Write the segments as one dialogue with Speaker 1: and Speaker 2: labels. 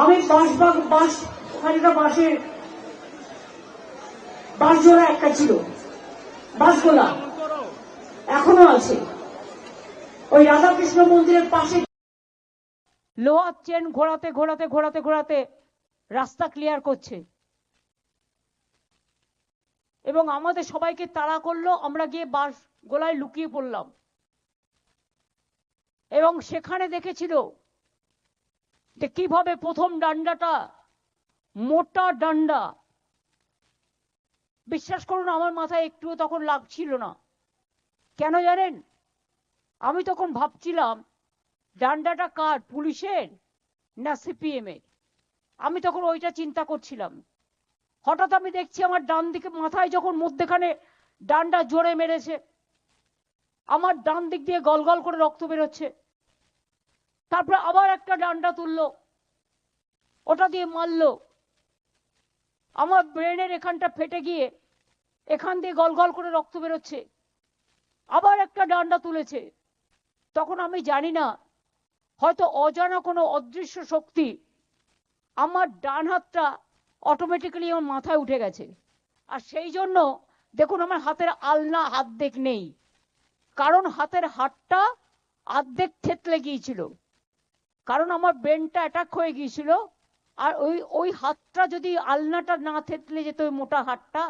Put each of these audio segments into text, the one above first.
Speaker 1: আমি খানিকটা বাঁশের বাঁশজোড়া একটা ছিল, বাঁশগোলা এখনো আছে ওই রাধাকৃষ্ণ মন্দিরের পাশে। লোহার চেন ঘোরাতে ঘোরাতে ঘোরাতে ঘোরাতে রাস্তা ক্লিয়ার করছে এবং আমাদের সবাইকে তাড়া করলো। আমরা গিয়ে বাঁশ গোলায় লুকিয়ে পড়লাম এবং সেখানে দেখেছিল যে কিভাবে প্রথম ডান্ডাটা মোটা ডান্ডা। বিশ্বাস করুন আমার মাথায় একটুও তখন লাগছিল না। কেন জানেন? আমি তখন ভাবছিলাম ডান্ডাটা কার, পুলিশের না সিপিএম এর। আমি তখন ওইটা চিন্তা করছিলাম। হঠাৎ আমি দেখছি আমার ডান দিকে মাথায় যখন মধ্যেখানে ডান্ডা জোরে মেরেছে, আমার ডান দিক দিয়ে গলগল করে রক্ত বেরোচ্ছে। তারপরে আবার একটা ডান্ডা তুললো, ওটা দিয়ে মারলো। আমার ব্রেনের এখানটা ফেটে গিয়ে এখান দিয়ে গলগল করে রক্ত বেরোচ্ছে। আবার একটা ডান্ডা তুলেছে। তখন আমি জানি না, হয়তো অজানা কোনো অদৃশ্য শক্তি আমার ডান হাতটা অটোমেটিক্যালি আমার মাথায় উঠে গেছে। আর সেই জন্য দেখুন আমার হাতের আলনা অর্ধেক নেই, কারণ হাতের হাড়টা অর্ধেক থেতলে গিয়েছিল, কারণ আমার ব্রেনটা অ্যাটাক হয়ে গিয়েছিল। আর ওই হাতটা যদি আলনাটা না থেতলে যেত, ওই মোটা হাতটা,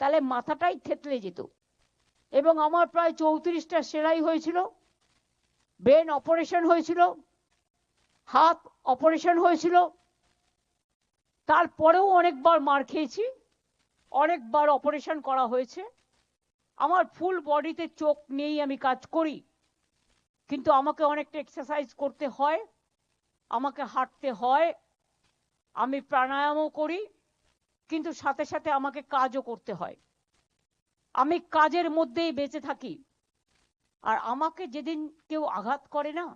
Speaker 1: তাহলে মাথাটাই থেতলে যেত। এবং আমার প্রায় 34টা সেলাই হয়েছিল, ব্রেন অপারেশন হয়েছিল, হাত অপারেশন হয়েছিল। তারপরেও অনেকবার মার খেয়েছি, অনেকবার অপারেশন করা হয়েছে। আমার ফুল বডিতে চোখ নেই, আমি কাজ করি, কিন্তু আমাকে অনেকটা এক্সারসাইজ করতে হয়, আমাকে হাঁটতে হয়, আমি প্রাণায়ামও করি, কিন্তু সাথে সাথে আমাকে কাজও করতে হয়। আমি কাজের মধ্যেই বেঁচে থাকি। আর আমাকে যেদিন কেউ আঘাত করে না,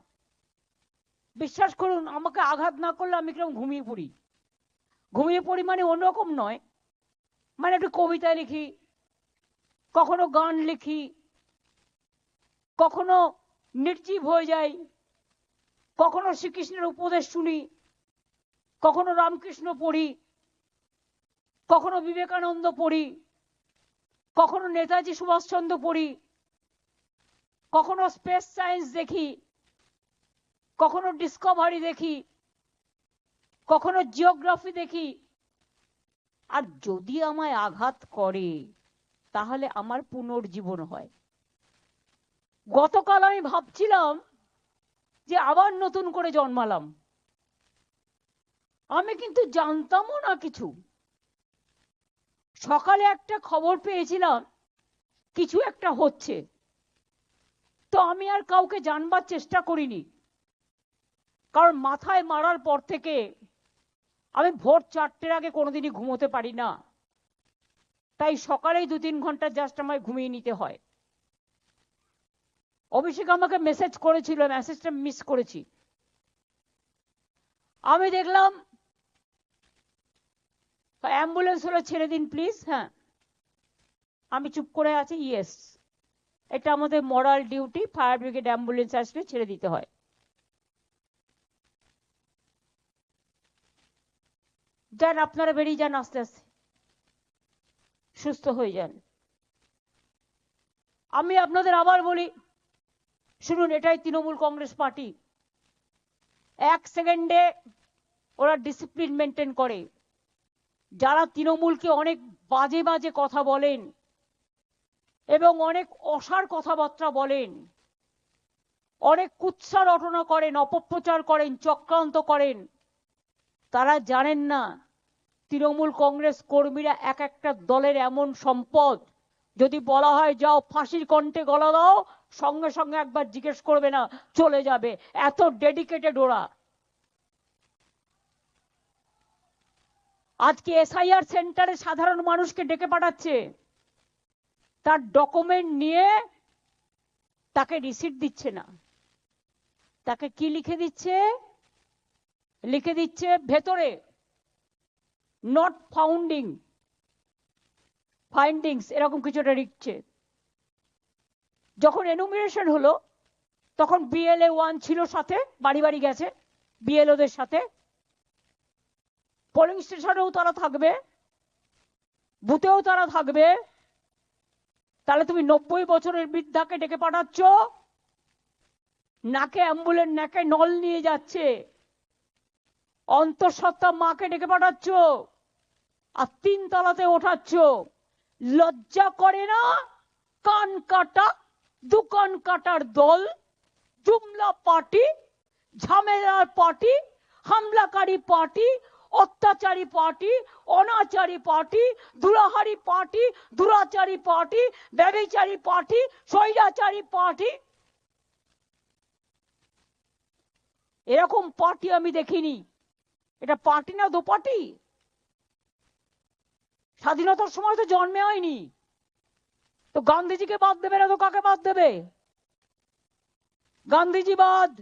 Speaker 1: বিশ্বাস করুন আমাকে আঘাত না করলে আমি কিরকম ঘুমিয়ে পড়ি। ঘুমিয়ে পড়ি মানে অন্যরকম নয়, মানে একটু কবিতা লিখি, কখনো গান লিখি, কখনো নির্জীব হয়ে যাই, কখনো শ্রীকৃষ্ণের উপদেশ শুনি, কখনো রামকৃষ্ণ পড়ি, কখনো বিবেকানন্দ পড়ি, কখনো নেতাজি সুভাষচন্দ্র পড়ি, কখনো স্পেস সায়েন্স দেখি, কখনো ডিসকভারি দেখি, কখনো জিওগ্রাফি দেখি। আর যদি আমায় আঘাত করে তাহলে আমার পুনর্জীবন হয়। গতকাল আমি ভাবছিলাম যে আবার নতুন করে জন্মালাম। আমি কিন্তু জানতামও না কিছু। সকালে একটা খবর পেয়েছিলাম কিছু একটা হচ্ছে, তো আমি আর কাউকে জানবার চেষ্টা করিনি, কারণ মাথায় মারার পর থেকে আমি ভোর 4টের আগে কোনোদিনই ঘুমোতে পারি না। তাই সকালেই 2-3 ঘন্টা জাস্ট আমায় ঘুমিয়ে নিতে হয়। অভিষেক আমাকে মেসেজ করেছিল, মেসেজটা মিস করেছি। আমি দেখলাম অ্যাম্বুলেন্স হলে ছেড়ে দিন প্লিজ। হ্যাঁ, আমি চুপ করে আছি। ইয়েস, এটা আমাদের মরাল ডিউটি, ফায়ার ব্রিগেড অ্যাম্বুলেন্স আসলে ছেড়ে দিতে হয়। যান, আপনারা বেরিয়ে যান, আস্তে আস্তে সুস্থ হয়ে যান। আমি আপনাদের আবার বলি, শুনুন, এটাই তৃণমূল কংগ্রেস পার্টি। 1 সেকেন্ডে ওরা ডিসিপ্লিন মেনটেন করে। যারা তৃণমূলকে অনেক বাজে বাজে কথা বলেন এবং অনেক অসার কথাবার্তা বলেন, অনেক কুৎসা রটনা করেন, অপপ্রচার করেন, চক্রান্ত করেন, তারা জানেন না তৃণমূল কংগ্রেস কর্মীরা এক একটা দলের এমন সম্পদ, যদি বলা হয় যাও ফাঁসির কণ্ঠে গলা দাও, সঙ্গে সঙ্গে একবার জিজ্ঞেস করবে না, চলে যাবে। এত ডেডিকেটেড ওরা। আজকে এসআইআর সেন্টারে সাধারণ মানুষকে ডেকে পাঠাচ্ছে, তার ডকুমেন্ট নিয়ে তাকে রিসিট দিচ্ছে না, তাকে কি লিখে দিচ্ছে? লিখে দিচ্ছে ভেতরে নট ফাইন্ডিংস, এরকম কিছুটা লিখছে। যখন এনুমিনেশন হলো তখন BLA 1 ছিল সাথে, বাড়ি বাড়ি গেছে বিএলওদের সাথে। পোলিং স্টেশনেও তারা থাকবে, বুথেও তারা থাকবে। তাহলে তুমি 90 বছরের বৃদ্ধাকে ডেকে পাঠাচ্ছ, নাকে অ্যাম্বুলেন্স, নাকে নল নিয়ে যাচ্ছে, অন্তঃসত্ত্বা মাকে ডেকে পাঠাচ্ছ, আর 3 তলাতে ওঠাচ্ছ। লজ্জা করে না? কান কাটা, দোকান কাটার দল, জুমলা পার্টি, ঝামেলার পার্টি, হামলাকারী পার্টি, অত্যাচারী পার্টি, অনাচারী পার্টি, দুরাহারি পার্টি, দুরাচারী পার্টি, ব্যভিচারী পার্টি, স্বৈরাচারী পার্টি। এরকম পার্টি আমি দেখিনি। এটা পার্টি না দোপাটি? স্বাধীনতার সময় তো জন্মে হয়নি, তো গান্ধীজিকে বাদ দেবে না তো কাকে বাদ দেবে? গান্ধীজি বাদ,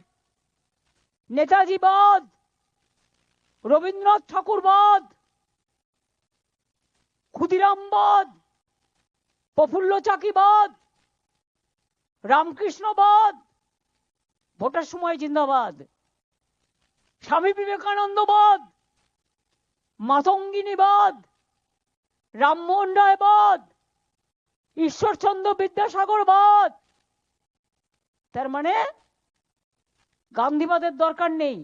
Speaker 1: নেতাজি বাদ, রবীন্দ্রনাথ ঠাকুর বাদ, ক্ষুদিরাম বাদ, প্রফুল্ল চাকি বাদ, রামকৃষ্ণ বাদ, ভোটের সময় জিন্দাবাদ, স্বামী বিবেকানন্দ বাদ, মাতঙ্গিনী বাদ, রামমোহন রায় বাদ, ঈশ্বরচন্দ্র বিদ্যাসাগর বাদ। তার মানে গান্ধীবাদের দরকার নেই,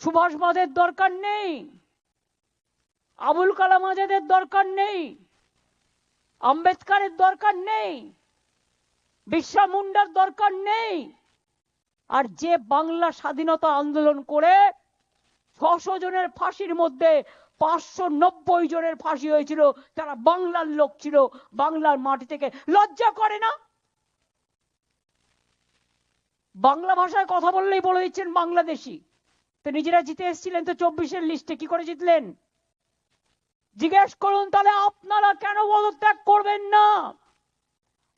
Speaker 1: সুভাষবাদের দরকার নেই, আবুল কালাম আজাদের দরকার নেই, আম্বেদকরের দরকার নেই, বিরসা মুন্ডার দরকার নেই। আর যে বাংলা স্বাধীনতা আন্দোলন করে 600 জনের ফাঁসির মধ্যে 590 জনের ফাঁসি হয়েছিল, তারা বাংলার লোক ছিল, বাংলার মাটি থেকে। লজ্জা করে না? বাংলা ভাষায় কথা বললেই বলে দিচ্ছেন বাংলাদেশি। তো নিজেরা জিতে এসেছিলেন তো 24-এর লিস্টে, কি করে জিতলেন? জিজ্ঞেস করুন তাহলে আপনারা কেন পদত্যাগ করবেন না?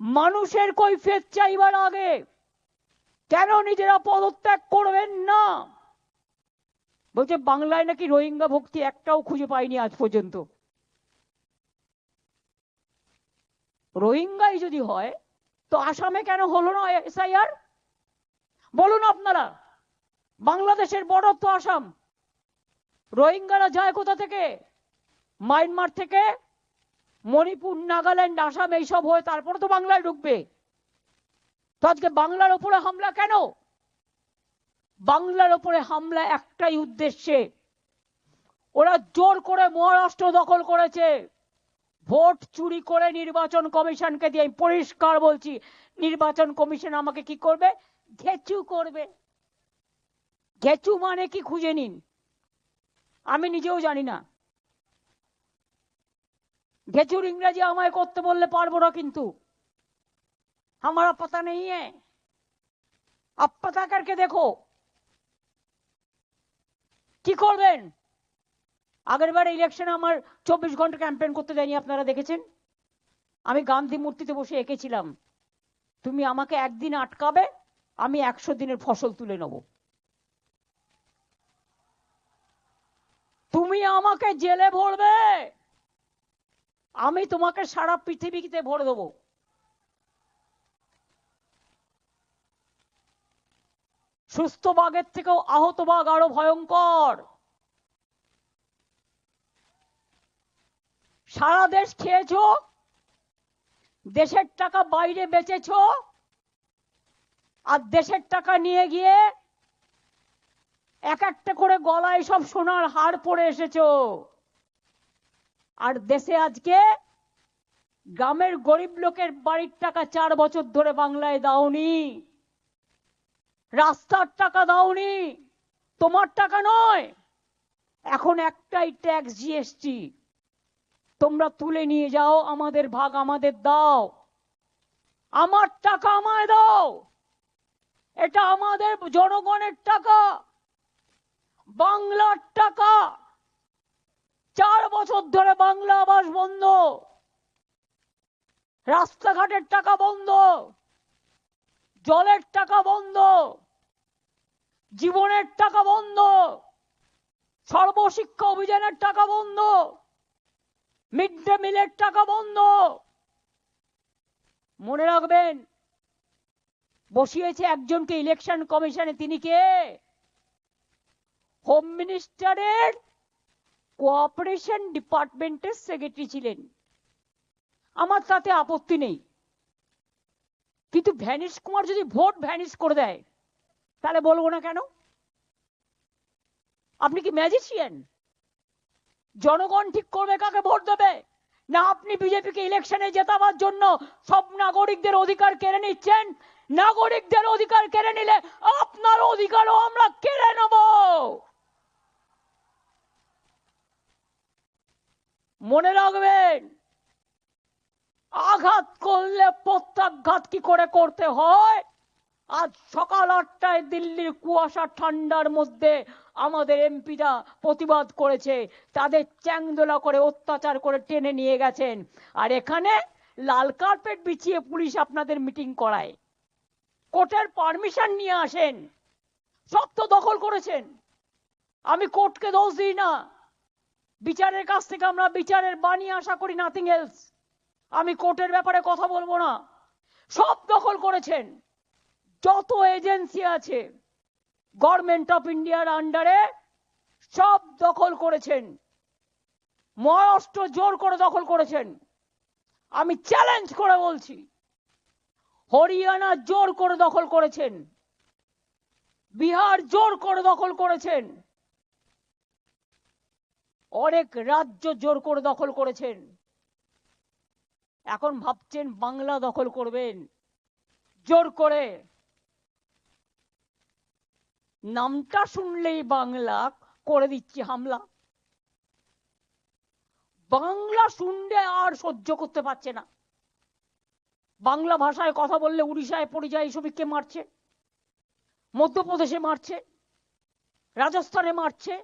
Speaker 1: মানুষের কৈফিয়ত চাইবার আগে কেন নিজেরা পদত্যাগ করবেন না? বলছে বাংলায় নাকি রোহিঙ্গা ভক্তি একটাও খুঁজে পাইনি আজ পর্যন্ত। রোহিঙ্গাই যদি হয় তো আসামে কেন হলো না এসআইআর? বলুন আপনারা। বাংলাদেশের বর্ডার তো আসাম। রোহিঙ্গারা যায় কোথা থেকে? মায়ানমার থেকে, মণিপুর, নাগাল্যান্ড, আসাম এইসব হয়ে তারপরে তো বাংলায় ঢুকবে। তো আজকে বাংলার উপরে হামলা কেন? বাংলার উপরে হামলা একটাই উদ্দেশ্যে, ওরা জোর করে মহারাষ্ট্র দখল করেছে, ভোট চুরি করে নির্বাচন কমিশনকে দিয়ে। পরিষ্কার বলছি, নির্বাচন কমিশন আমাকে কি করবে? ঘেচু করবে। ঘেচু মানে কি খুঁজে নিন, আমি নিজেও জানি না। ঘেচুর ইংরেজি আমায় করতে বললে পারবো না, কিন্তু हमारा पता नहीं है, आप पता करके देखो। কি করবেন? আগেরবার ইলেকশনে আমার 24 ঘন্টা ক্যাম্পেইন করতে দেয়নি, আপনারা দেখেছেন। আমি গান্ধী মূর্তিতে বসে এঁকেছিলাম, তুমি আমাকে একদিন আটকাবে, আমি 100 দিনের ফসল তুলে নেব। তুমি আমাকে জেলে ভরবে, আমি তোমাকে সারা পৃথিবীতে ভরে দেবো। সুস্থ বাঘের থেকেও আহত বাঘ আরো ভয়ঙ্কর। সারা দেশ খেয়েছ, দেশের টাকা বাইরে বেচেছ, আর দেশের টাকা নিয়ে গিয়ে এক একটা করে গলায় সব সোনার হার পরে এসেছো। আর দেশে আজকে গ্রামের গরিব লোকের বাড়ির টাকা 4 বছর ধরে বাংলায় দাওনি, রাস্তার টাকা দাওনি, তোমার টাকা নয়। এখন একটাই ট্যাক্স, জিএসটি। তোমরা তুলে নিয়ে যাও, আমাদের ভাগ আমাদের দাও, আমার টাকা আমায় দাও। এটা আমাদের জনগণের টাকা, বাংলার টাকা। 4 বছর ধরে বাংলা আবাস বন্ধ, রাস্তাঘাটের টাকা বন্ধ, জলের টাকা বন্ধ, জীবনের টাকা বন্ধ, সর্বশিক্ষা অভিযানের টাকা বন্ধ, মিড ডে মিলের টাকা বন্ধ। মনে রাখবেন, বসিয়েছে একজনকে ইলেকশন কমিশনে, তিনি কে? হোম মিনিস্টারের কোঅপারেশন ডিপার্টমেন্টের সেক্রেটারি ছিলেন, আমার তাতে আপত্তি নেই। কিন্তু ভ্যানিশ কুমার যদি ভোট ভ্যানিশ করে দেয় তাহলে বলবো না কেন? আপনি কি ম্যাজিশিয়ান? জনগণ ঠিক করবে কাকে ভোট দেবে, না আপনি বিজেপিকে ইলেকশনে জেতাবার জন্য সব নাগরিকদের অধিকার কেড়ে নিচ্ছেন? নাগরিকদের অধিকার কেড়ে নিলে আপনার অধিকারও আমরা কেড়ে নেব। মনে রাখবেন, আঘাত করলে প্রত্যাঘাত কি করে করতে হয়। আজ সকাল 8টায় দিল্লির কুয়াশা ঠান্ডার মধ্যে আমাদের এমপিরা প্রতিবাদ করেছে, তাদের চ্যাংদোলা করে অত্যাচার করে টেনে নিয়ে গেছেন, আর এখানে লাল কার্পেট বিছিয়ে পুলিশ আপনাদের মিটিং করায়। কোর্টের পারমিশন নিয়ে আসেন, সব তো দখল করেছেন। আমি কোর্টকে দোষ দিই না, বিচারের কাছ থেকে আমরা বিচারের বাণী আশা করি, নাথিং এলস। আমি কোর্টের ব্যাপারে কথা বলবো না। সব দখল করেছেন, যত এজেন্সি আছে গভর্নমেন্ট অফ ইন্ডিয়ার আন্ডারে সব দখল করেছেন। মহারাষ্ট্র জোর করে দখল করেছেন, আমি চ্যালেঞ্জ করে বলছি। হরিয়ানা জোর করে দখল করেছেন, বিহার জোর করে দখল করেছেন, অনেক রাজ্য জোর করে দখল করেছেন। এখন ভাবছেন বাংলা দখল করবেন জোর করে। নামটা শুনলেই বাংলা করে দিচ্ছি হামলা। বাংলা শুনলে আর সহ্য করতে পারছে না। বাংলা ভাষায় কথা বললে উড়িষ্যায় পরিযায়ী শ্রমিককে মারছে, মধ্যপ্রদেশে মারছে, রাজস্থানে মারছে,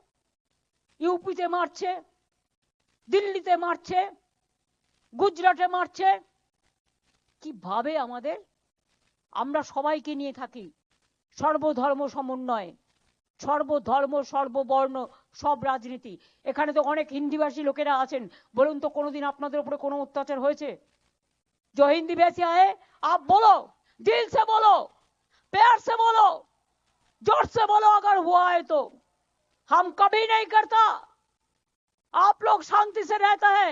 Speaker 1: ইউপিতে মারছে, দিল্লিতে মারছে, গুজরাটে মারছে। কিভাবে আমাদের, আমরা সবাইকে নিয়ে থাকি, সর্বধর্ম সমন্বয়, সর্বধর্ম সর্ববর্ণ সব রাজনীতি। এখানে তো অনেক হিন্দিভাষী লোকেরা আছেন, বলুন তো কোনোদিন আপনাদের উপরে কোনো অত্যাচার হয়েছে? जो हिंदी वैसे आए आप बोलो, दिल से बोलो, प्यार से बोलो, जोर से बोलो अगर हुआ है तो। हम कभी नहीं करता। आप लोग शांति से रहता है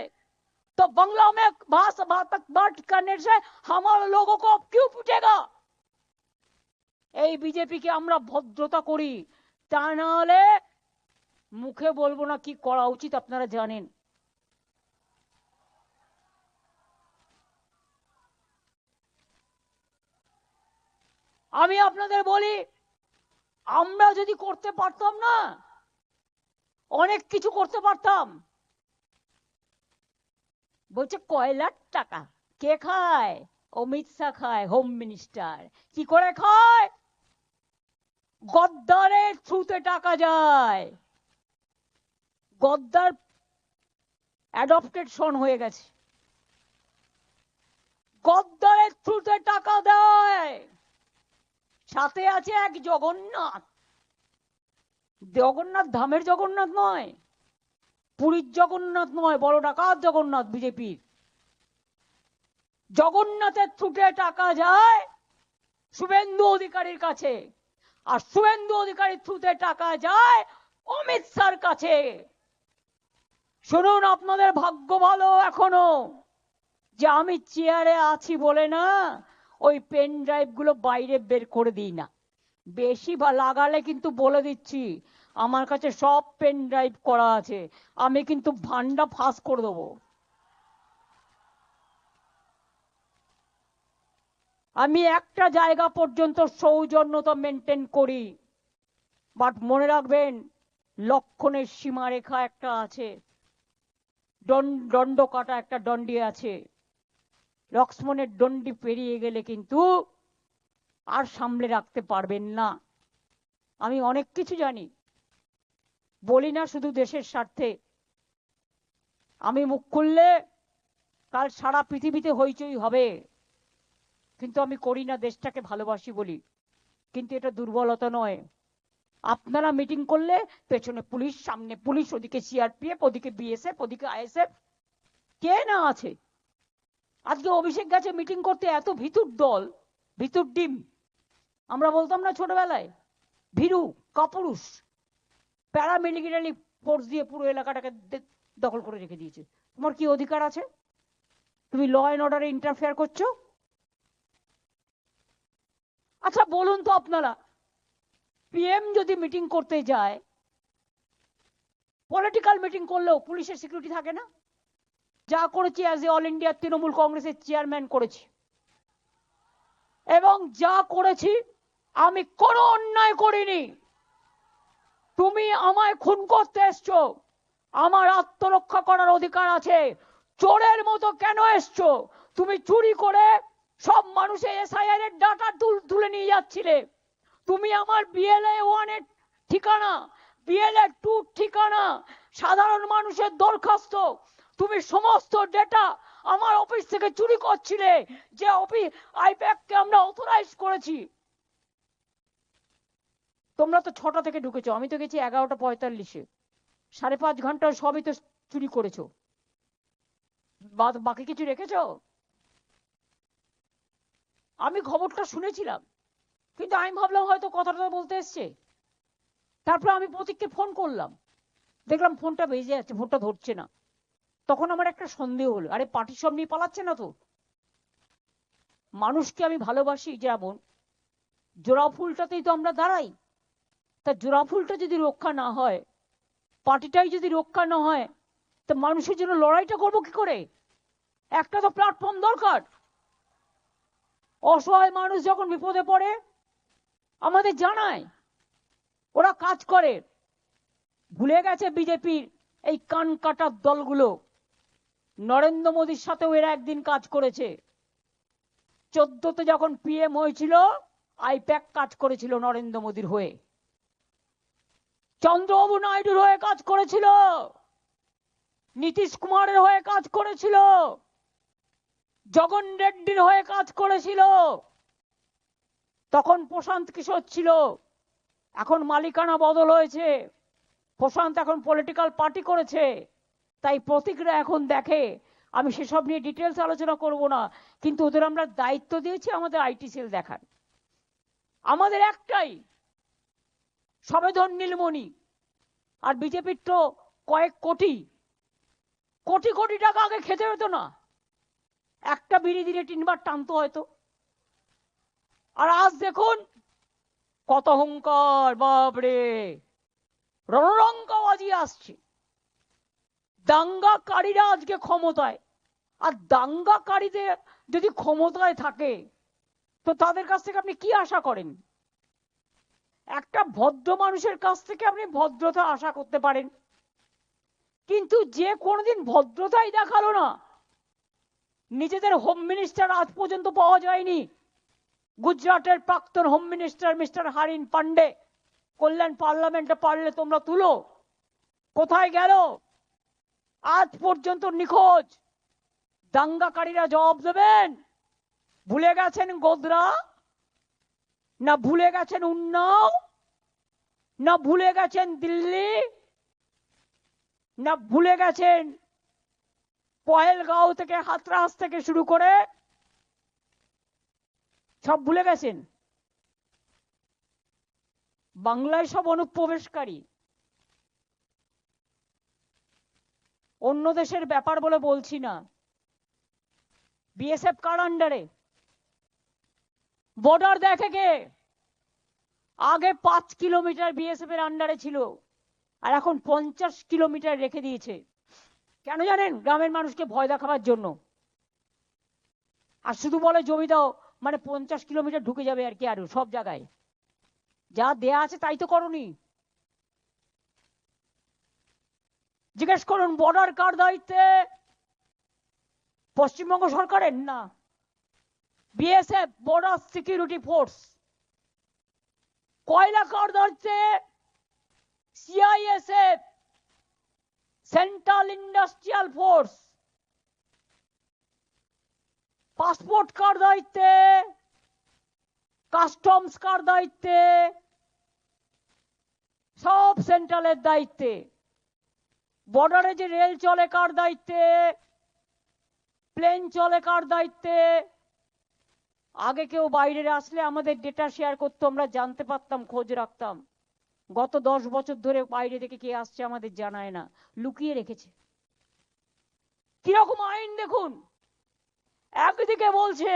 Speaker 1: तो बंगला में भाषा बात करने से हमारे लोगों को क्यों पूछेगा? এই বিজেপিকে আমরা ভদ্রতা করি, তা না হলে মুখে বলবো না কি করা উচিত আপনারা জানেন। আমি আপনাদের বলি, আমরা যদি করতে পারতাম না, অনেক কিছু করতে পারতাম। বলছে কয়লার টাকা কে খায়? অমিত শাহ খায়, হোম মিনিস্টার। কি করে খায়? গদ্দারের থ্রুতে টাকা যায়। গদ্দার অ্যাডপ্টেড সন হয়ে গেছে, গদ্দারের থ্রুতে টাকা দেয়। সাথে আছে এক জগন্নাথ। জগন্নাথ ধামের জগন্নাথ নয়, পুরীর জগন্নাথ নয়, বড় ডাকাত জগন্নাথ বিজেপির। জগন্নাথের থ্রুতে টাকা যায় শুভেন্দু অধিকারীর কাছে, আর শুভেন্দু অধিকারীর থ্রুতে টাকা যায় অমিত শাহর কাছে। শুনুন, আপনাদের ভাগ্য ভালো এখনো যে আমি চেয়ারে আছি বলে না ওই পেন ড্রাইভ গুলো বাইরে বের করে দিই না। বেশি লাগালে কিন্তু বলে দিচ্ছি, আমার কাছে সব পেন ড্রাইভ করা আছে, আমি কিন্তু ভান্ডা ফাঁস করে দেবো। আমি একটা জায়গা পর্যন্ত সৌজন্যতা মেনটেন করি, বাট মনে রাখবেন লক্ষণের সীমারেখা একটা আছে, দণ্ড কাটা একটা দণ্ডি আছে। লক্ষ্মণের দণ্ডি পেরিয়ে গেলে কিন্তু আর সামলে রাখতে পারবেন না। আমি অনেক কিছু জানি, বলি না শুধু দেশের স্বার্থে। আমি মুখ খুললে কাল সারা পৃথিবীতে হইচই হবে, কিন্তু আমি করি না, দেশটাকে ভালোবাসি বলি। কিন্তু এটা দুর্বলতা নয়। আপনারা মিটিং করলে পেছনে পুলিশ, সামনে পুলিশ, ওদিকে সিআরপিএফ, ওদিকে বিএসএফ, ওদিকে আইএসএফ, কে না আছে। আজকে অভিষেক গেছে মিটিং করতে, এত ভিতুর দল, ভিতুর ডিম। আমরা বলতাম না ছোটবেলায় ভীরু কাপুরুষ, প্যারামিলিটারি ফোর্স দিয়ে পুরো এলাকাটাকে দখল করে রেখে দিয়েছে। তোমার কি অধিকার আছে? তুমি ল অ্যান্ড অর্ডারে ইন্টারফেয়ার করছো? আচ্ছা বলুন তো আপনারা, পিএম যদি মিটিং করতে যায়, পলিটিক্যাল মিটিং করলেও পুলিশের সিকিউরিটি থাকে না? যা করেছি as a all India Trinamool কংগ্রেসের চেয়ারম্যান করেছি, এবং যা করেছি আমি কোনো অন্যায় করিনি। তুমি আমায় খুন করতে এসছো, আমার আত্মরক্ষা করার অধিকার আছে। চোরের মতো কেন এসছো? তুমি চুরি করে সব মানুষের এসআইআর এর ডাটা তুলে নিয়ে যাচ্ছিলে। তুমি আমার বিএলএ 1 এর ঠিকানা, বিএলএ 2 ঠিকানা, সাধারণ মানুষের দরখাস্ত, তুমি সমস্ত ডেটা আমার অফিস থেকে চুরি করছিলে, যে অফিস আইপ্যাক কে আমরা অথরাইজ করেছি। তোমরা তো 6টা থেকে ঢুকেছো, আমি তো গেছি 11:45-এ। 5.5 ঘন্টা সবই তো চুরি করেছো, বাকি কিছু রেখেছো? আমি খবরটা শুনেছিলাম, কিন্তু আমি ভাবলাম হয়তো কথাটা বলতে এসছে। তারপর আমি প্রতীককে ফোন করলাম, দেখলাম ফোনটা বেজে যাচ্ছে, ফোনটা ধরছে না। তখন আমার একটা সন্দেহ হলো, আরে পার্টি সব নিয়ে পালাচ্ছে না তো? মানুষকে আমি ভালোবাসি যেমন, জোড়া ফুলটাতেই তো আমরা দাঁড়াই। তা জোড়া ফুলটা যদি রক্ষা না হয়, পার্টিটাই যদি রক্ষা না হয়, তো মানুষের জন্য লড়াইটা করবো কি করে? একটা তো প্ল্যাটফর্ম দরকার। অসহায় মানুষ যখন বিপদে পড়ে আমাদের জানায়, ওরা কাজ করে। ভুলে গেছে বিজেপির এই কান কাটার দলগুলো, নরেন্দ্র মোদীর সাথেও এরা একদিন কাজ করেছে। 14তে যখন পিএম হয়েছিল, আইপ্যাক কাজ করেছিল নরেন্দ্র মোদীর হয়ে, চন্দ্রবাবু নাইডুর হয়ে কাজ করেছিল, নীতিশ কুমারের হয়ে কাজ করেছিল, জগন রেড্ডির হয়ে কাজ করেছিল। তখন প্রশান্ত কিশোর ছিল, এখন মালিকানা বদল হয়েছে, প্রশান্ত এখন পলিটিক্যাল পার্টি করেছে। তাই প্রতীকরা এখন দেখে, আমি সেসব নিয়ে ডিটেলস আলোচনা করব না, কিন্তু ওদের আমরা দায়িত্ব দিয়েছি আমাদের আইটি সেল দেখার। আমাদের একটাই, সবেধন নীলমণি। আর বিজেপির তো কয়েক কোটি কোটি কোটি টাকা আগে খেতে হতো না, একটা বিড়ি দিনে 3বার টানতো হয়তো। আর আজ দেখুন কত অহংকার, বাপরে, রণরঙ্গবাজি আসছে। দাঙ্গাকারীরা আজকে ক্ষমতায়, আর দাঙ্গাকারীদের যদি ক্ষমতায় থাকে, তো তাদের কাছ থেকে আপনি কি আশা করেন? একটা ভদ্র মানুষের কাছ থেকে আপনি ভদ্রতা আশা করতে পারেন, কিন্তু যে কোনোদিন ভদ্রতাই দেখালো না, নিজেদের হোম মিনিস্টার আজ পর্যন্ত পাওয়া যায়নি। গুজরাটের প্রাক্তন হোম মিনিস্টার মিস্টার হারিন পান্ডে, কল্যাণ পার্লামেন্টে পারলে তোমরা তুলো, কোথায় গেল? আজ পর্যন্ত নিখোঁজ। দাঙ্গাকারীরা জবাব দেবেন। ভুলে গেছেন গোধরা, না ভুলে গেছেন উন্নাও, না ভুলে গেছেন দিল্লি, না ভুলে গেছেন পহেলগাঁও থেকে হাতরাস থেকে শুরু করে সব ভুলে গেছেন? বাংলায় সব অনুপ্রবেশকারী। অন্য দেশের ব্যাপার বলে বলছি না। বিএসএফ কার আন্ডারে? বর্ডার দেখে কে? আগে 5 কিলোমিটার বিএসএফ এর আন্ডারে ছিল, আর এখন 50 কিলোমিটার রেখে দিয়েছে। কেন জানেন? গ্রামের মানুষকে ভয় দেখাবার জন্য। আর শুধু বলে জমি দাও, মানে 50 কিলোমিটার ঢুকে যাবে আর কি, আরো সব জায়গায় যা দেয়া আছে তাই তো করনি। জিজ্ঞেস করুন বর্ডার কার দায়িত্বে? পশ্চিমবঙ্গ সরকারের না, বিএসএফ, বর্ডার সিকিউরিটি ফোর্স। কয়লা কার দায়িত্বে? CISF, central industrial force. Passport কার দায়িত্বে? কাস্টমস কার দায়িত্বে? সব সেন্ট্রালের দায়িত্বে। বর্ডারে যে রেল চলে কার দায়িত্বে? প্লেন চলে কার দায়িত্বে? আগে কেউ বাইরে আসলে আমাদের ডেটা শেয়ার করতো, আমরা জানতে পারতাম, খোঁজ রাখতাম। গত 10 বছর ধরে বাইরে থেকে কে আসছে আমাদের জানায় না, লুকিয়ে রেখেছে। কিরকম আইন দেখুন, একদিকে বলছে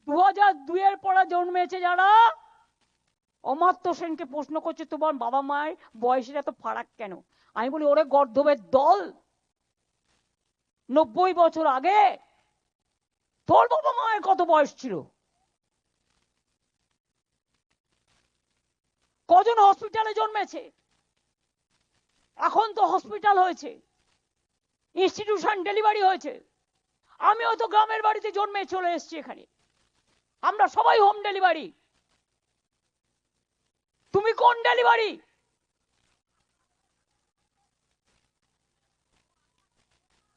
Speaker 1: 2002 পড়া জন্মেছে যারা, অমাত্য সেনকে প্রশ্ন করছে তোমার বাবা মায়ের বয়সের এত ফারাক কেন? আমি বলি ওরে গর্ধবের দল, 90 বছর আগে তোর বাবা মায়ের কত বয়স ছিল? কজন হসপিটালে জন্মেছে? এখন তো হসপিটাল হয়েছে, ইনস্টিটিউশন ডেলিভারি হয়েছে। আমিও তো গ্রামের বাড়িতে জন্মে চলে এসেছি এখানে, আমরা সবাই হোম ডেলিভারি। তুমি কোন ডেলিভারি?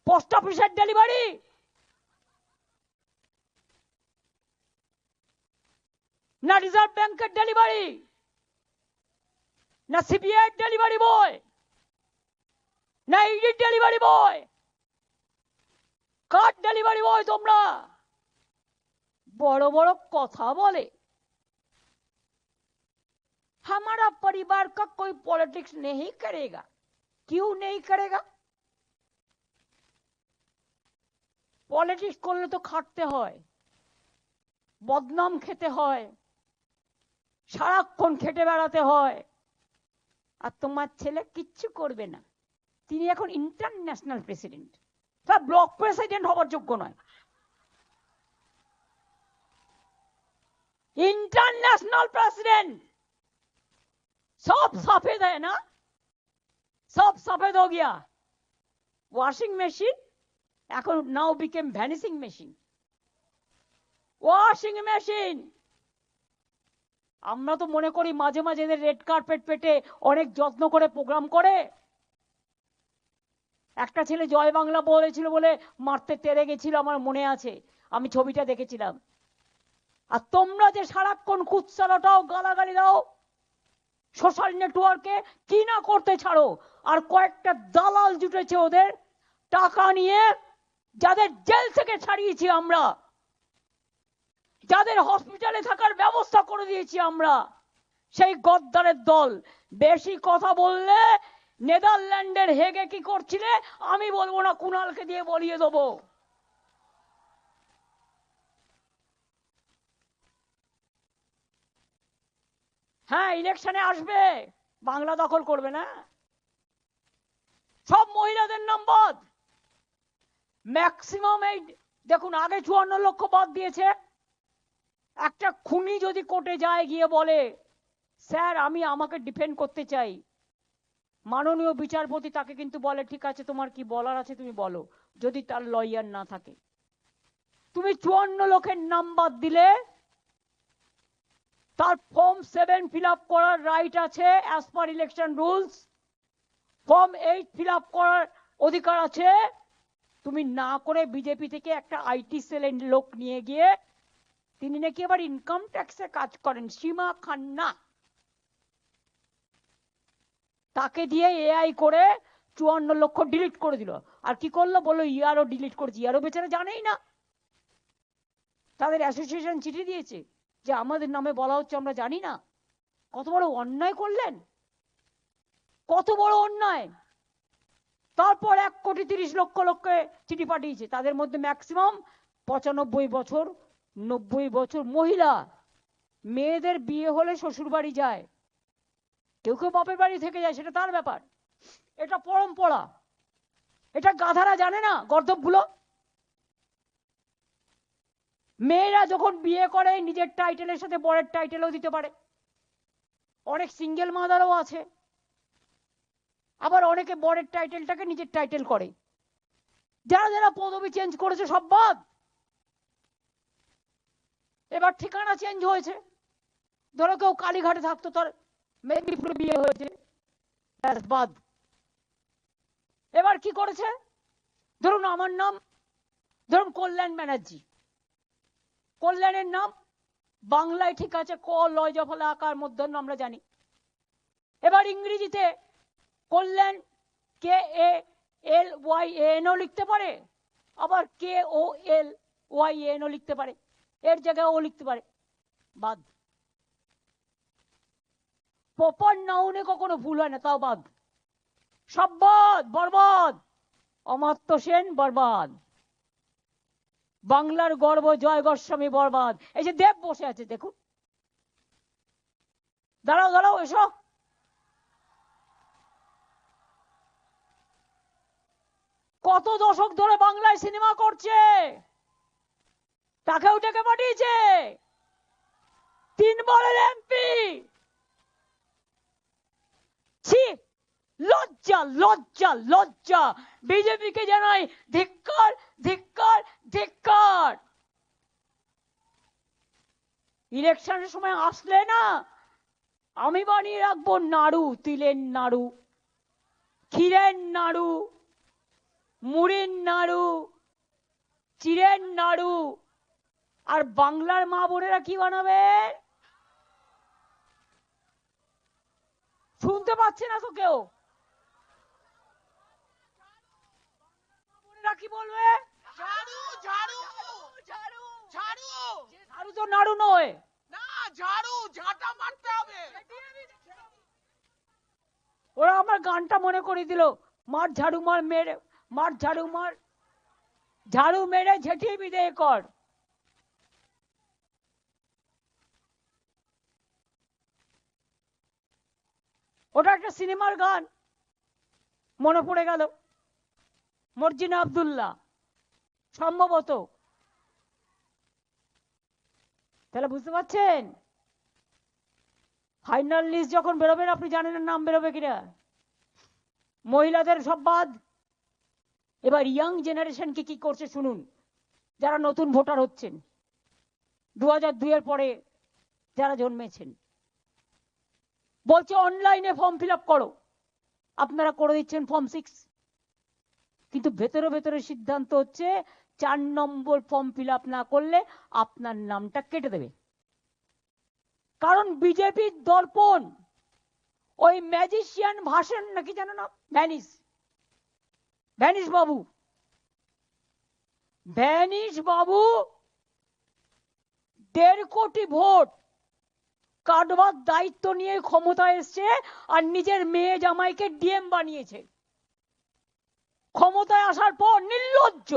Speaker 1: পোস্ট অফিসের ডেলিভারি না রিজার্ভ ব্যাংকের ডেলিভারি না সিবিআই ডেলিভারি বয় না ইডি ডেলিভারি বয়? কার ডেলিভারি বয় তোমরা? বড় বড় কথা বলে। हमारा परिवार का कोई पॉलिटिक्स नहीं करेगा। क्यों नहीं करेगा? পলিটিক্স করলে তো খাটতে হয়, বদনাম খেতে হয়, সারাক্ষণ খেটে বেড়াতে হয়। আর তোমার ছেলে কিচ্ছু করবে না, তিনি এখন ইন্টারন্যাশনাল প্রেসিডেন্ট, তার ব্লক প্রেসিডেন্ট হবার যোগ্য নয়। इंटरनेशनल प्रेसिडेंट, सब सफेद है ना, सब सफेद हो गया। वॉशिंग मशीन এখন now become vanishing machine. Washing machine. আমরা তো মনে করি মাঝে মাঝে এদের রেড কার্পেট পেটে অনেক যত্ন করে প্রোগ্রাম করে। একটা ছেলে জয় বাংলা বলেছিল বলে মারতে তেড়ে গেছিল, আমার মনে আছে, আমি ছবিটা দেখেছিলাম। আর তোমরা যে সারাক্ষণ কুৎসারটাও গালাগালি দাও সোশ্যাল নেটওয়ার্কে, কি না করতে ছাড়ো। আর কয়েকটা দালাল জুটেছে ওদের টাকা নিয়ে, যাদের জেল থেকে ছাড়িয়েছি আমরা, যাদের হসপিটালে থাকার ব্যবস্থা করে দিয়েছি আমরা, সেই গদ্দারের দল। বেশি কথা বললে নেদারল্যান্ডের হেগে কি করছিলে আমি বলবো না, কুণালকে দিয়ে বলিয়ে দেবো। হ্যাঁ, ইলেকশনে আসবে, বাংলা দখল করবে না। সব মহিলাদের নাম বাদ, ম্যাক্সিমাম। এই দেখুন, আগে 54 লক্ষ বাদ দিয়েছে। একটা খুনি যদি কোর্টে যায়, গিয়ে বলে স্যার আমি আমাকে ডিফেন্ড করতে চাই, মাননীয় বিচারপতি তাকে কিন্তু বলে ঠিক আছে তোমার কি বলার আছে তুমি বলো, যদি তার লয়ার না থাকে। তুমি 54 লক্ষের নাম বাদ দিলে তার ফর্ম 7 ফিল আপ করার রাইট আছে as per election rules, form 8 fill up করার অধিকার আছে। তুমি না করে বিজেপি থেকে একটা আইটি সেলের লোক নিয়ে গিয়ে, তিনি নাকি আবার ইনকাম ট্যাক্সে কাজ করেন, সীমা খান্না, তাকে দিয়ে এআই করে 54 লক্ষ ডিলিট করে দিল। আর কি করলো বললো ইয়ারও ডিলিট করেছি। ইয়ারও বেচারা জানেই না, তাদের অ্যাসোসিয়েশন চিঠি দিয়েছে যে আমাদের নামে বলা হচ্ছে আমরা জানি না। কত বড় অন্যায় করলেন, কত বড় অন্যায়। তারপর 1,30,00,000 লোককে চিঠি পাঠিয়েছে, তাদের মধ্যে ম্যাক্সিমাম 95 বছর 90 বছর মহিলা। মেয়েদের বিয়ে হলে শ্বশুর বাড়ি যায়, কেউ কেউ বাপের বাড়ি থেকে যায়, সেটা তার ব্যাপার। এটা পরম্পরা, এটা গাধারা জানে না, গর্দভগুলো। মেয়েরা যখন বিয়ে করে নিজের টাইটেলের সাথে বরের টাইটেলও দিতে পারে, অনেক সিঙ্গেল মাদারও আছে। আবার অনেকে বরের টাইটেলটাকে নিজের টাইটেল করে। যারা যারা পদবি চেঞ্জ করেছে সব বাদ। এবার ঠিকানা চেঞ্জ হয়েছে, ধরো কেউ কালীঘাটে থাকতো, তার মেদিনীপুরে বিয়ে হয়েছে, বাদ। এবার কি করেছে, ধরুন আমার নাম, ধরুন কল্যাণ ব্যানার্জি, কল্যাণের নাম বাংলায় ঠিক আছে, ক লয় জফলা আকার মধ্যাহ্ন আমরা জানি। এবার ইংরেজিতে কল্যাণ KALYANও লিখতে পারে, আবার KOLYANও লিখতে পারে, এর জায়গায় ও লিখতে পারে, বাদ। প্রপার নাউনে কখনো ভুল হয় না, তাও বাদ, সব বাদ, বরবাদ। অমাত্য সেন বরবাদ, বাংলার গর্ব জয় গোস্বামী বরবাদ। এই যে দেব বসে আছে দেখুন, দাঁড়াও দাঁড়াও, এসো। কত দশক ধরে বাংলায় সিনেমা করছে, তাকেও ডেকে পাঠিয়েছে, 3 বারের এমপি। ছি, লজ্জা লজ্জা লজ্জা। বিজেপিকে জানাই ধিক্কার ধিক্কার ধিক্কার। ইলেকশনের সময় আসলে না, আমি বানিয়ে রাখবো নাড়ু, তিলের নাড়ু, ক্ষীরের নাড়ু, মুড়ির নাড়ু, চিড়ের নাড়ু। আর বাংলার মা বোনেরা কি বানাবে শুনতে পাচ্ছে না তো কেউ? বোনেরা কি বলবে?
Speaker 2: ঝাড়ু ঝাড়ু
Speaker 1: ঝাড়ু।
Speaker 2: ঝাড়ু
Speaker 1: ঝাড়ু তো নাড়ু নয়,
Speaker 2: না, ঝাড়ু ঝাঁটা মারতে হবে।
Speaker 1: ওরা আমার গানটা মনে করে দিল, মার ঝাড়ু মার মেরে, মার ঝাড়ু মার, ঝাড়ু মেরে ঝেঁটিয়ে বিদেয় কর। ওটা একটা সিনেমার গান, মনে পড়ে গেল, মর্জিনা আব্দুল্লাহ সম্ভবত। তাহলে বুঝতে পারছেন, ফাইনাল লিস্ট যখন বেরোবেন আপনি জানেন না নাম বেরোবে কিনা। মহিলাদের সব বাদ, এবার ইয়াং জেনারেশনকে কি করছে শুনুন, যারা নতুন ভোটার হচ্ছেন 2002 এর পরে যারা জন্মেছেন, বলছে অনলাইনে ফর্ম ফিল আপ করো। আপনারা করে দিচ্ছেন ফর্ম 6, কিন্তু ভেতরে ভেতরে সিদ্ধান্ত হচ্ছে 4 নম্বর ফর্ম ফিল আপ না করলে আপনার নামটা কেটে দেবে। কারণ বিজেপির দর্পণ, ওই ম্যাজিশিয়ান ভাষণ নাকি জানো না, ভ্যানিস, ভ্যানিস বাবু, ভ্যানিস বাবু 1.5 কোটি ভোট কাটবার দায়িত্ব নিয়ে ক্ষমতায় এসছে, আর নিজের মেয়ে জামাইকে ডিএম বানিয়েছে। ক্ষমতায় আসার পর নির্লজ্জ,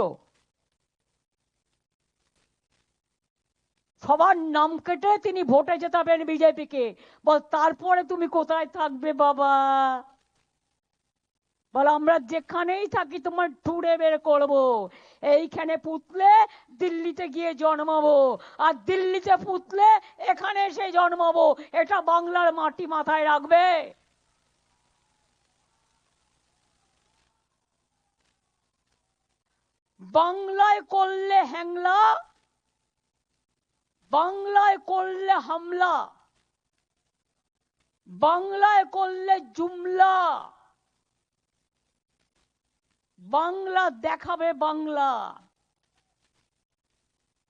Speaker 1: সবার নাম কেটে তিনি ভোটে জেতাবেন বিজেপিকে। বল তারপরে তুমি কোথায় থাকবে বাবা? বল আমরা যেখানেই থাকি তোমার ঠুড়ে বের করবো। এইখানে পুতলে দিল্লিতে গিয়ে জন্মাবো, আর দিল্লিতে পুতলে এখানে এসে জন্মাবো। এটা বাংলার মাটি, মাথায় রাখবে। বাংলায় করলে হ্যাংলা, বাংলায় করলে হামলা, বাংলায় করলে জুমলা, বাংলা দেখাবে বাংলা।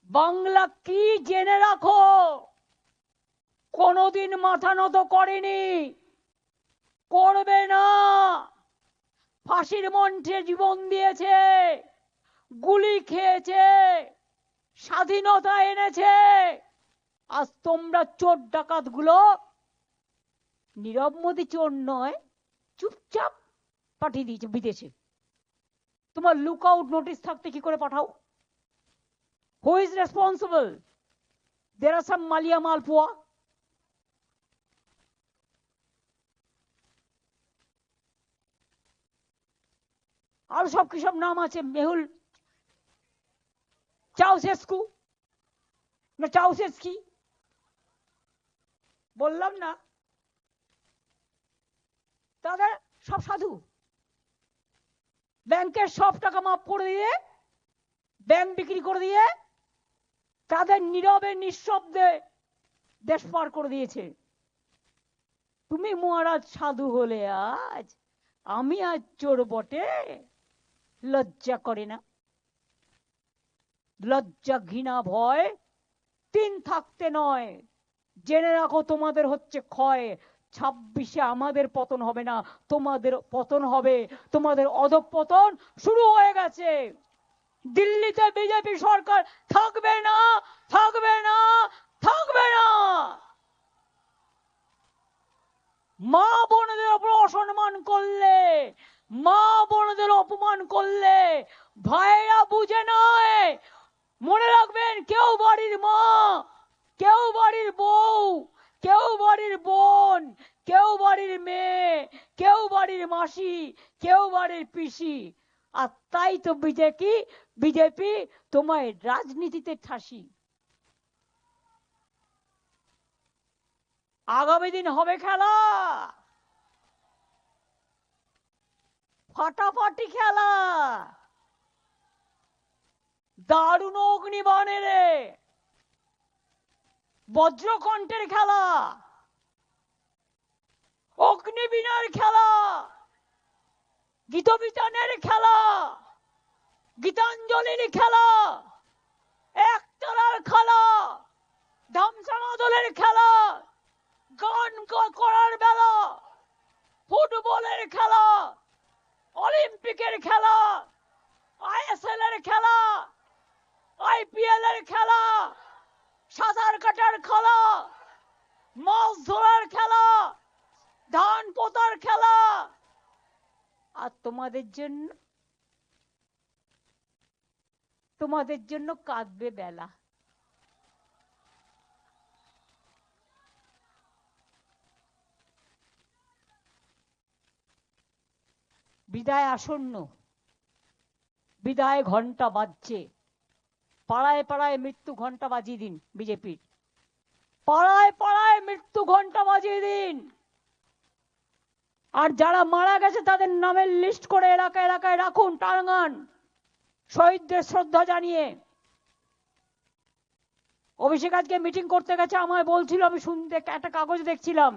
Speaker 1: বাংলা কি জেনে রাখো, কোনদিন মাথা নত করেনি, করবে না। ফাঁসির মঞ্চে জীবন দিয়েছে, গুলি খেয়েছে, স্বাধীনতা এনেছে। আজ তোমরা চোর ডাকাত গুলো, নীরব মোদী চোর নয়, চুপচাপ পাঠিয়ে দিয়েছে বিদেশে। তোমার লুক আউট নোটিস থাকতে কি করে পাঠাও? Who is responsible? There are some Mallya malpua. আর সব কি সব নাম আছে, মেহুল চাউসেস্কু না চাউসেস্কি, বললাম না, তাদের সব সাধু। ব্যাংকের সব টাকা মাফ করে দিয়ে, ব্যাংক বিক্রি করে দিয়ে, তাদের নীরবে নিঃশব্দে দেশ পার করে দিয়েছে। তুমি মহারাজ সাধু হলে আজ, আমি আজ চোর বটে। লজ্জা করে না? লজ্জা ঘৃণা ভয় 3 থাকতে নয়। জেনে রাখো তোমাদের হচ্ছে ক্ষয়। 26-এ আমাদের পতন হবে না, তোমাদের পতন হবে। তোমাদের অধঃপতন শুরু হয়ে গেছে। দিল্লিতে বিজেপি সরকার থাকবে না, থাকবে না, থাকবে না। মা বোনদের ওপর অসম্মান করলে, মা বোনদের অপমান করলে ভাইরা বুঝে নয়। মনে রাখবেন, কেউ বাড়ির মা, কেউ বাড়ির বউ, কেউ বাড়ির বোন, কেউ বাড়ির মেয়ে, কেউ বাড়ির মাসি, কেউ বাড়ির পিসি। আর তাই তো বিজেপি তোমায় রাজনীতিতে ঠাসি। আগামী দিন হবে খেলা, ফাটাফাটি খেলা, দারুণ অগ্নিবাণের বজ্রকণ্ঠের খেলা, অগ্নিবীণার খেলা, গীতবিতানের খেলা, গীতাঞ্জলির খেলা, একতারার খেলা, ধামসামা দলের খেলা, গান করার বেলা, ফুটবলের খেলা, অলিম্পিকের খেলা, আইএসএল এর খেলা, আইপিএল এর খেলা, সাঁতার কাটার খেলা, মাছ ধরার খেলা, ধান পোতার খেলা। আর তোমাদের জন্য কাঁদবে বেলা। বিদায় আসন্ন, বিদায় ঘন্টা বাজছে। পাড়ায় পাড়ায় মৃত্যু ঘন্টা বাজিয়ে দিন বিজেপির, পাড়ায় পাড়ায় মৃত্যু ঘন্টা বাজিয়ে দিন। আর যারা মারা গেছে তাদের নামের লিস্ট করে এলাকায় এলাকায় রাখুন, টাঙ্গান, শহীদদের শ্রদ্ধা জানিয়ে। অভিষেক আজকে মিটিং করতে গেছে, আমায় বলছিল, আমি শুনতে একটা কাগজ দেখছিলাম,